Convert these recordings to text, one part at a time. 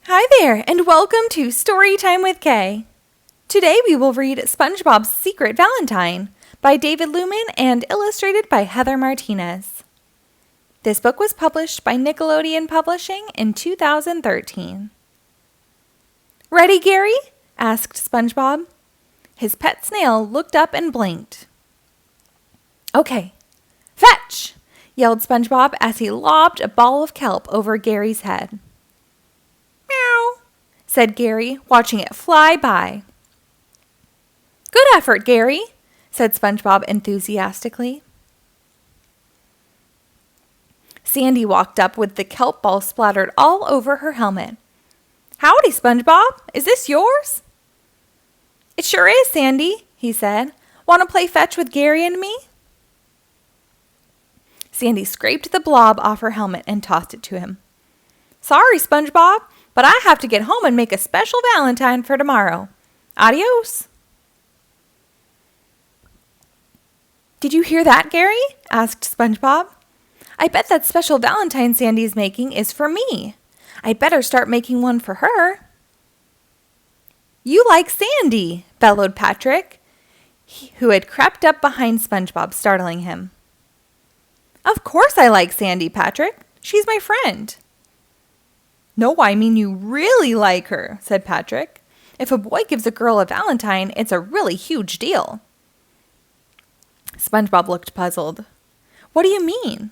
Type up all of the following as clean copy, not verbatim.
Hi there, and welcome to Storytime with Kay. Today we will read Spongebob Secret Valentine by David Lewman and illustrated by Heather Martinez. This book was published by Nickelodeon Publishing in 2013. Ready, Gary? Asked SpongeBob. His pet snail looked up and blinked. Okay, fetch! Yelled SpongeBob as he lobbed a ball of kelp over Gary's head. Meow, said Gary, watching it fly by. Good effort, Gary, said SpongeBob enthusiastically. Sandy walked up with the kelp ball splattered all over her helmet. Howdy, SpongeBob. Is this yours? It sure is, Sandy, he said. Want to play fetch with Gary and me? Sandy scraped the blob off her helmet and tossed it to him. Sorry, SpongeBob, but I have to get home and make a special Valentine for tomorrow. Adios. Did you hear that, Gary? Asked SpongeBob. I bet that special Valentine Sandy's making is for me. I'd better start making one for her. You like Sandy, bellowed Patrick, who had crept up behind SpongeBob, startling him. Of course I like Sandy, Patrick. She's my friend. No, I mean you really like her, said Patrick. If a boy gives a girl a Valentine, it's a really huge deal. SpongeBob looked puzzled. What do you mean?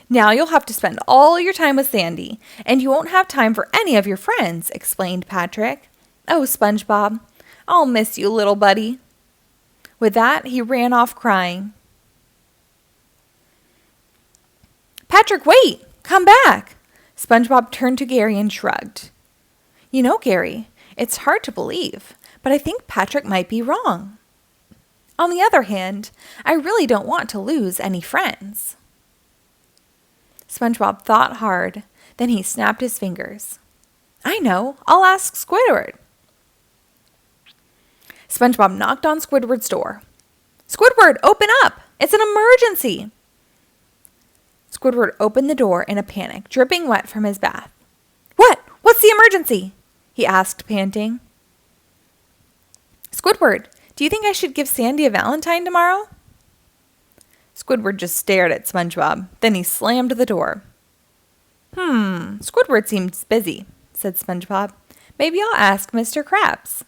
Now you'll have to spend all your time with Sandy, and you won't have time for any of your friends, explained Patrick. Oh, SpongeBob, I'll miss you, little buddy. With that, he ran off crying. Patrick, wait! Come back! SpongeBob turned to Gary and shrugged. You know, Gary, it's hard to believe, but I think Patrick might be wrong. On the other hand, I really don't want to lose any friends. SpongeBob thought hard, then he snapped his fingers. I know, I'll ask Squidward. SpongeBob knocked on Squidward's door. Squidward, open up! It's an emergency! Squidward opened the door in a panic, dripping wet from his bath. What? What's the emergency? He asked, panting. Squidward, do you think I should give Sandy a Valentine tomorrow? Squidward just stared at SpongeBob. Then he slammed the door. Squidward seems busy, said SpongeBob. Maybe I'll ask Mr. Krabs.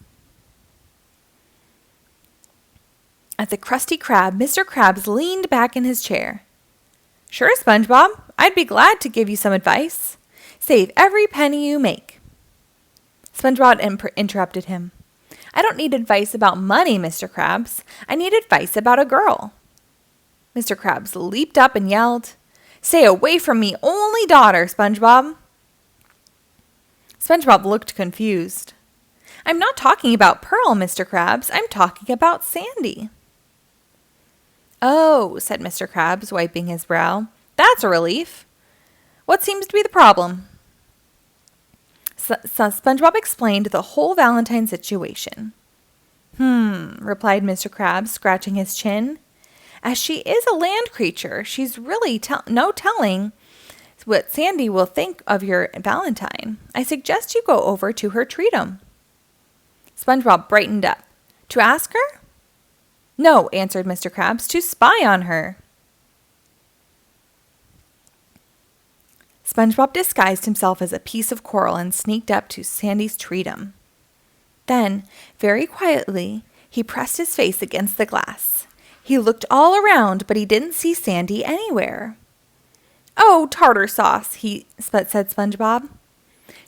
At the Krusty Krab, Mr. Krabs leaned back in his chair. Sure, SpongeBob. I'd be glad to give you some advice. Save every penny you make. SpongeBob interrupted him. I don't need advice about money, Mr. Krabs. I need advice about a girl. Mr. Krabs leaped up and yelled, Stay away from me, only daughter, SpongeBob. SpongeBob looked confused. I'm not talking about Pearl, Mr. Krabs. I'm talking about Sandy. Oh, said Mr. Krabs, wiping his brow. That's a relief. What seems to be the problem? SpongeBob explained the whole Valentine situation. Replied Mr. Krabs, scratching his chin. As she is a land creature, she's really no telling what Sandy will think of your Valentine. I suggest you go over to her treat-em. SpongeBob brightened up. To ask her? No, answered Mr. Krabs, to spy on her. SpongeBob disguised himself as a piece of coral and sneaked up to Sandy's treat-em. Then, very quietly, he pressed his face against the glass. He looked all around, but he didn't see Sandy anywhere. Oh, tartar sauce, said SpongeBob.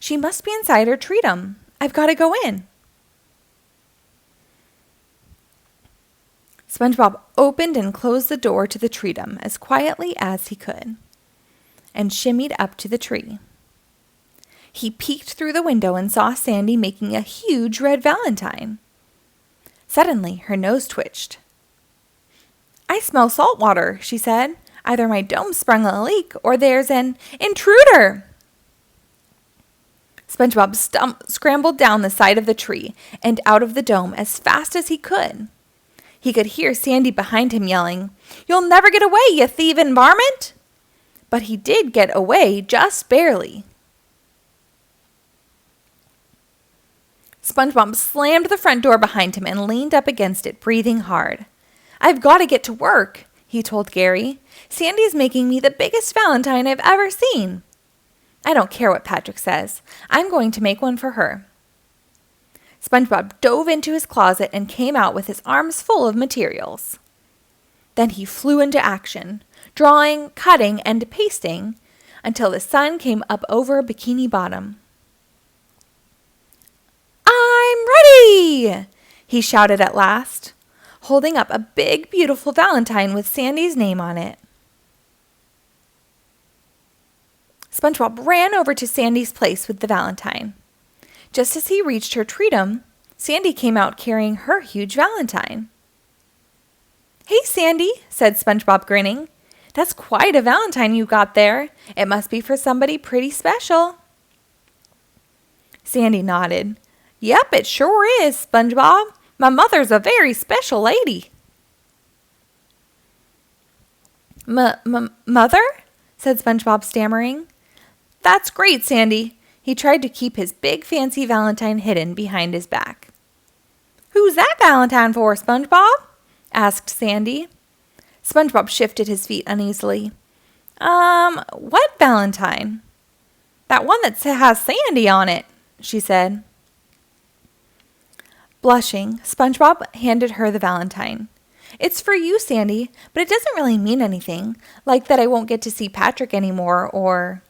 She must be inside her treat-em. I've got to go in. SpongeBob opened and closed the door to the treat-em as quietly as he could, and shimmied up to the tree. He peeked through the window and saw Sandy making a huge red Valentine. Suddenly, her nose twitched. I smell salt water, she said. Either my dome sprung a leak or there's an intruder. SpongeBob scrambled down the side of the tree and out of the dome as fast as he could. He could hear Sandy behind him yelling, You'll never get away, you thieving varmint! But he did get away just barely. SpongeBob slammed the front door behind him and leaned up against it, breathing hard. "I've got to get to work," he told Gary. "Sandy's making me the biggest Valentine I've ever seen." "I don't care what Patrick says. I'm going to make one for her." SpongeBob dove into his closet and came out with his arms full of materials. Then he flew into action, drawing, cutting, and pasting until the sun came up over Bikini Bottom. "I'm ready!" he shouted at last, holding up a big, beautiful Valentine with Sandy's name on it. SpongeBob ran over to Sandy's place with the Valentine. Just as he reached her treatum, Sandy came out carrying her huge Valentine. "Hey, Sandy," said SpongeBob, grinning. "That's quite a Valentine you got there. It must be for somebody pretty special." Sandy nodded. "Yep, it sure is, SpongeBob. My mother's a very special lady." Mother?" said SpongeBob, stammering. "That's great, Sandy." He tried to keep his big fancy Valentine hidden behind his back. "Who's that Valentine for, SpongeBob?" asked Sandy. SpongeBob shifted his feet uneasily. What Valentine?" "That one that has Sandy on it," she said. Blushing, SpongeBob handed her the Valentine. "It's for you, Sandy, but it doesn't really mean anything, like that I won't get to see Patrick anymore, or—"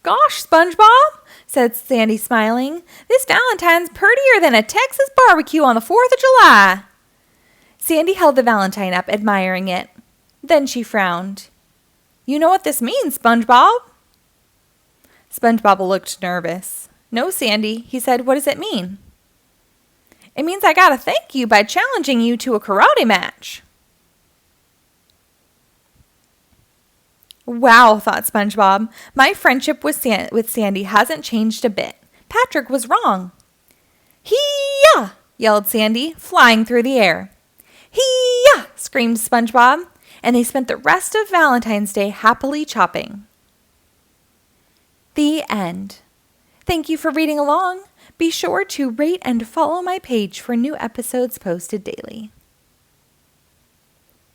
"Gosh, SpongeBob," said Sandy, smiling, "this Valentine's prettier than a Texas barbecue on the 4th of July. Sandy held the Valentine up, admiring it. Then she frowned. "You know what this means, SpongeBob?" SpongeBob looked nervous. "No, Sandy," he said. "What does it mean?" "It means I gotta thank you by challenging you to a karate match." Wow, thought SpongeBob. My friendship with Sandy hasn't changed a bit. Patrick was wrong. "Hee-yah!" yelled Sandy, flying through the air. "Hee-yah!" screamed SpongeBob, and they spent the rest of Valentine's Day happily chopping. The end. Thank you for reading along. Be sure to rate and follow my page for new episodes posted daily.